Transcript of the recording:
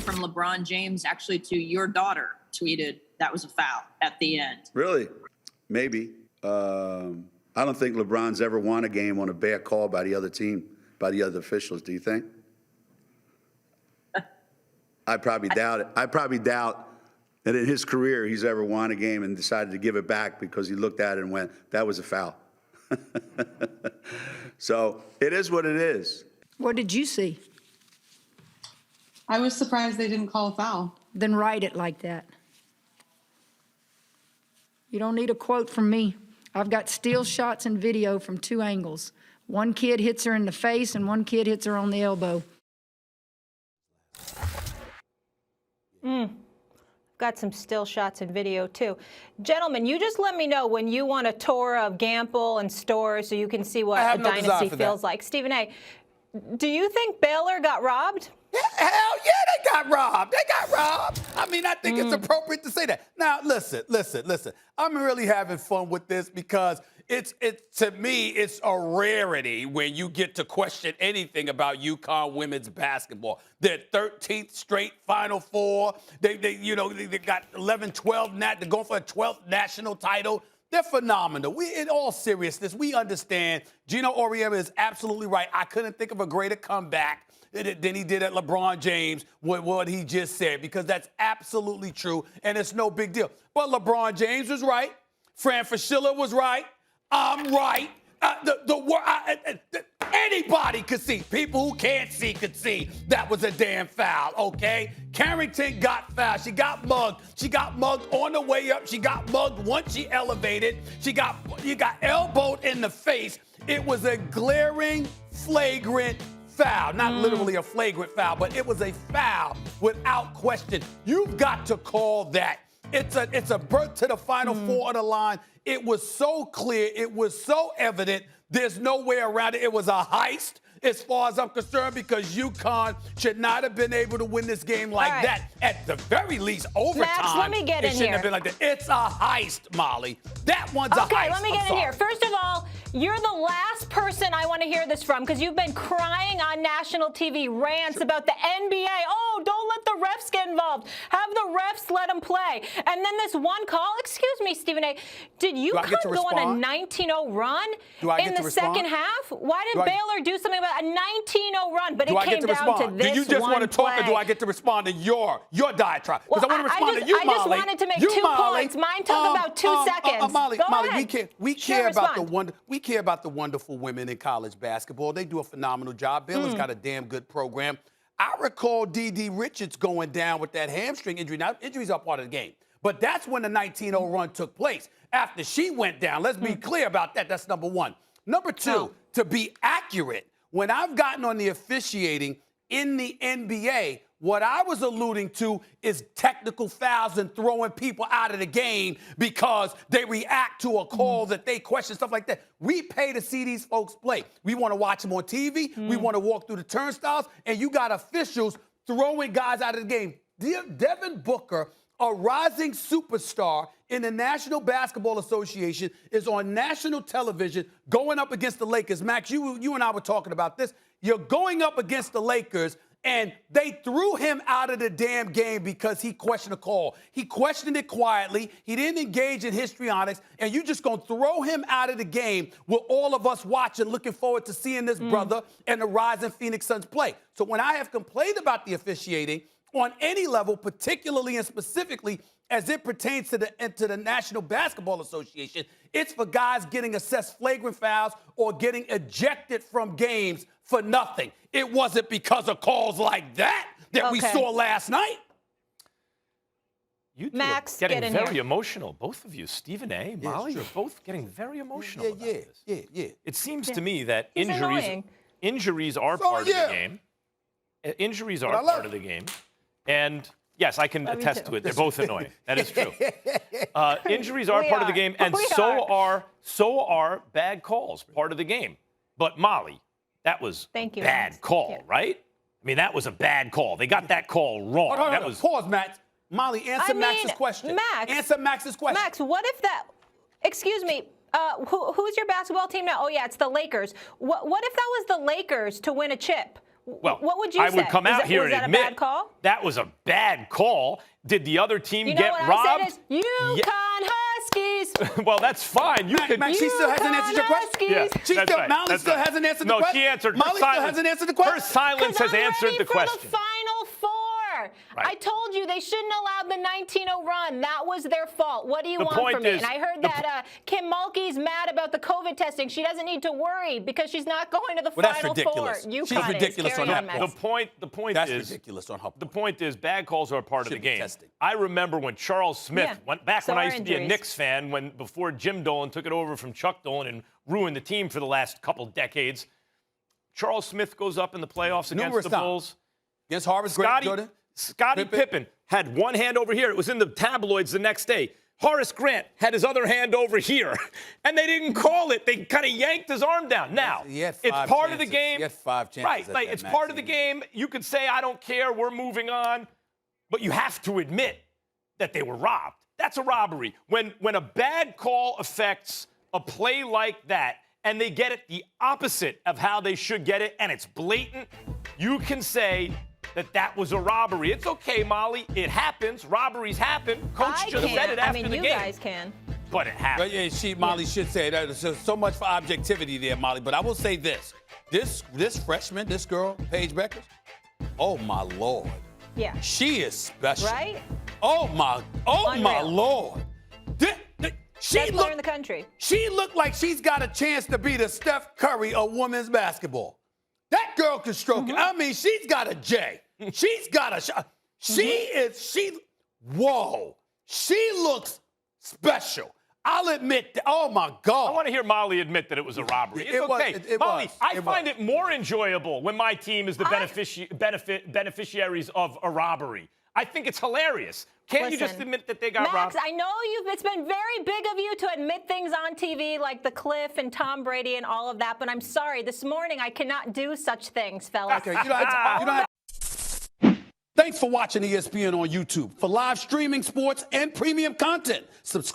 from LeBron James actually to your daughter tweeted that was a foul at the end. Really? Maybe. I don't think LeBron's ever won a game on a bad call by the other team, by the other officials. Do you think? I probably doubt it. I probably doubt that in his career he's ever won a game and decided to give it back because he looked at it and went, that was a foul. So it is what it is. What did you see? I was surprised they didn't call a foul. Then write it like that. You don't need a quote from me. I've got still shots and video from 2 angles. One kid hits her in the face and one kid hits her on the elbow. Got some still shots and video, too. Gentlemen, you just let me know when you want a tour of Gamble and stores so you can see what a dynasty feels like. Stephen A., do you think Baylor got robbed? Yeah, hell yeah, they got robbed. They got robbed. I mean, I think it's appropriate to say that. Now, listen. I'm really having fun with this because to me, it's a rarity when you get to question anything about UConn women's basketball. Their 13th straight Final Four. They got 11, 12, they're going for a 12th national title. They're phenomenal. In all seriousness, we understand Geno Auriemma is absolutely right. I couldn't think of a greater comeback than he did at LeBron James with what he just said, because that's absolutely true, and it's no big deal. But LeBron James was right. Fran Fraschilla was right. I'm right. Anybody could see. People who can't see could see that was a damn foul, okay? Carrington got fouled. She got mugged. She got mugged on the way up. She got mugged once she elevated. You got elbowed in the face. It was a glaring, flagrant foul. Not literally a flagrant foul, but it was a foul without question. You've got to call that. It's a berth to the Final Four of the line. It was so clear. It was so evident. There's no way around it. It was a heist, as far as I'm concerned, because UConn should not have been able to win this game like that. At the very least, overtime. Max, let me get in here. It shouldn't have been like that. It's a heist, Molly. That one's a heist. Okay, let me get in here. First of all, you're the last person I want to hear this from, because you've been crying on national TV rants about the NBA. Oh, don't let the refs get involved. Have the refs let them play. And then this one call, excuse me, Stephen A., did UConn go on a 19-0 run in the second half? Why did Baylor do something about a 19-0 run? But it came down to this. Do you just want to talk, or do I get to respond to your diatribe? Because I want to respond to you, Molly. I just wanted to make 2 points. Mine took about 2 seconds. Molly, Go ahead. we care about the wonderful women in college basketball. They do a phenomenal job. Baylor's got a damn good program. I recall D.D. Richards going down with that hamstring injury. Now, injuries are part of the game. But that's when the 19-0 run took place. After she went down, let's be clear about that. That's number one. Number two, to be accurate, when I've gotten on the officiating in the NBA, what I was alluding to is technical fouls and throwing people out of the game because they react to a call that they question, stuff like that. We pay to see these folks play. We want to watch them on TV. We want to walk through the turnstiles, and you got officials throwing guys out of the game. Devin Booker, a rising superstar in the National Basketball Association, is on national television going up against the Lakers. Max, you and I were talking about this. You're going up against the Lakers, and they threw him out of the damn game because he questioned a call. He questioned it quietly. He didn't engage in histrionics, and you're just going to throw him out of the game with all of us watching, looking forward to seeing this brother and the rising Phoenix Suns play. So when I have complained about the officiating on any level, particularly and specifically as it pertains to the National Basketball Association, it's for guys getting assessed flagrant fouls or getting ejected from games for nothing. It wasn't because of calls like that we saw last night. You two Max, are getting get in very here. emotional, both of you. Stephen A., Molly, you're both getting very emotional about this. Yeah. It seems to me that He's annoying. injuries are part of the game. Injuries are part of the game. And yes, I can attest to it. They're both annoying. That is true. Injuries are part of the game, and so are bad calls part of the game. But Molly, that was bad call, right? I mean, that was a bad call. They got that call wrong. Hold on. Pause, Max. Molly, answer Max's question. Answer Max's question. Max, what if that? Excuse me. Who's your basketball team now? Oh yeah, it's the Lakers. What if that was the Lakers to win a chip? Well, what would you I say? would come out here and admit that a bad call? that was a bad call. Did the other team You know get what robbed? I said is Uconn'n Huskies. Well, that's fine. You can. Mac, she still hasn't answered your question. Yeah, She that's still, right. Molly That's still right. hasn't answered No, the question. she answered. Molly still hasn't answered the question. Her silence has answered the For question. the Final Four. Right. I told you they shouldn't allow the 19-0 run. That was their fault. What do you want point from me? is- And I heard that Kim Mulkey's mad about the COVID testing. She doesn't need to worry because she's not going to the Well, that's Final ridiculous. Four. She's UConn ridiculous is. on Carry that Max. point. The point That's is ridiculous on her The part. point is bad calls are a part of the Should be game. tested. I remember when Charles Smith Yeah. went back So when I are used to be a injuries. Knicks fan, before Jim Dolan took it over from Chuck Dolan and ruined the team for the last couple decades. Charles Smith goes up in the playoffs against Numerous the times. Bulls. Against Harvard's great, Jordan. Scottie Pippen had one hand over here. It was in the tabloids the next day. Horace Grant had his other hand over here, and they didn't call it. They kind of yanked his arm down. Now, He had it's five part of the chances. game. He had 5 chances Right, at like that it's match. part of the game. You could say, I don't care, we're moving on. But you have to admit that they were robbed. That's a robbery. When a bad call affects a play like that, and they get it the opposite of how they should get it, and it's blatant, you can say that was a robbery. It's okay, Molly. It happens. Robberies happen. Coach I just can't. said it after I mean, the you game. guys can. But it happened. But yeah, Molly should say that. There's so much for objectivity there, Molly. But I will say this: this freshman, this girl, Paige Beckers. Oh my Lord, Yeah. she is special. Right? Oh my Unreal. Lord. She Best player in the country. She looked like she's got a chance to be the Steph Curry of women's basketball. That girl can stroke it. I mean, she's got a J. She's got a shot. Whoa. She looks special. I'll admit that. Oh my God. I want to hear Molly admit that it was a robbery. It's It was- okay. it Molly, was. I It find was. it more enjoyable when my team is the beneficiaries of a robbery. I think it's hilarious. Can't you just Listen, admit that they got Max, robbed? I know it's been very big of you to admit things on TV like the Cliff and Tom Brady and all of that, but I'm sorry. This morning I cannot do such things, fellas. Okay, you don't have to. Thanks for watching ESPN on YouTube. For live streaming, sports, and premium content, subscribe.